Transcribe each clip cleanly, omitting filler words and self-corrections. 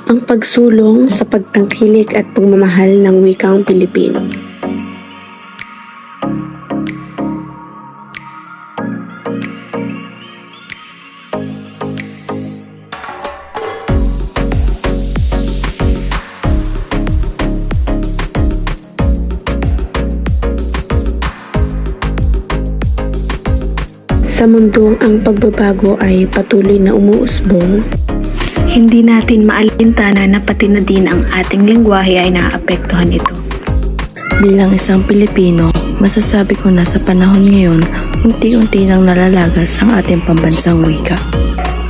ang pagsulong sa pagtangkilik at pagmamahal ng wikang Pilipino. Sa mundong ang pagbabago ay patuloy na umuusbong, hindi natin maalintana na pati na din ang ating lengguwahe ay naaapektuhan ito. Bilang isang Pilipino, masasabi ko na sa panahon ngayon, unti-unti nang nalalagas ang ating pambansang wika.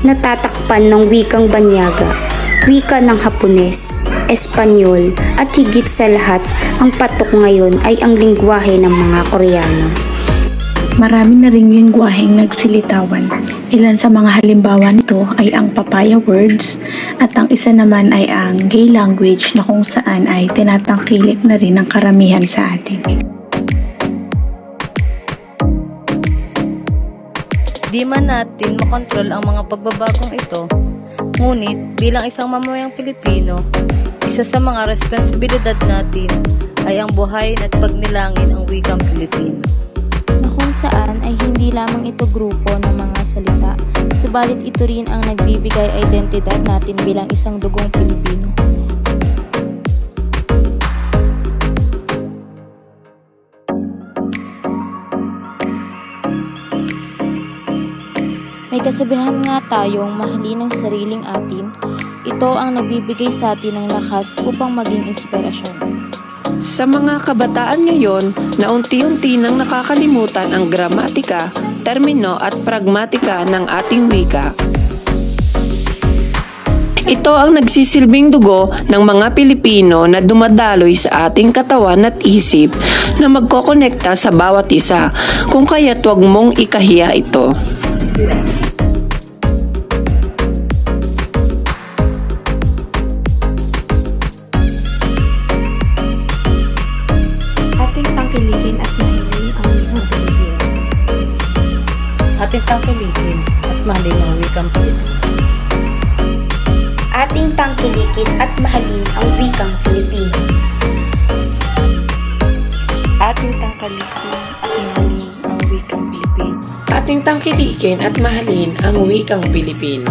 Natatakpan ng wikang Banyaga, wika ng Hapones, Espanyol at higit sa lahat, ang patok ngayon ay ang lengguwahe ng mga Koreano. Marami na ring lengguwaheng nagsilitawan. Ilan sa mga halimbawa nito ay ang papaya words at ang isa naman ay ang gay language na kung saan ay tinatangkilik na rin ng karamihan sa atin. Di man natin makontrol ang mga pagbabagong ito, ngunit bilang isang mamamayang Pilipino, isa sa mga responsibilidad natin ay ang buhay at pagnilangin ang wikang Pilipino. Na kung saan ay hindi lamang ito grupo ng mga salita, subalit ito rin ang nagbibigay identidad natin bilang isang dugong Pilipino. May kasabihan nga tayong mahalin ang sariling atin, ito ang nagbibigay sa atin ng lakas upang maging inspirasyon. Sa mga kabataan ngayon na unti-unti nang nakakalimutan ang gramatika, termino at pragmatika ng ating wika. Ito ang nagsisilbing dugo ng mga Pilipino na dumadaloy sa ating katawan at isip na magkokonekta sa bawat isa, kung kaya't huwag mong ikahiya ito. Ating tangkilikin at mahalin ang wikang Pilipino. Ating tangkilikin at mahalin ang wikang Filipino. Ating tangkilikin at mahalin ang wikang Pilipino. Ating tangkilikin at mahalin ang wikang Pilipino.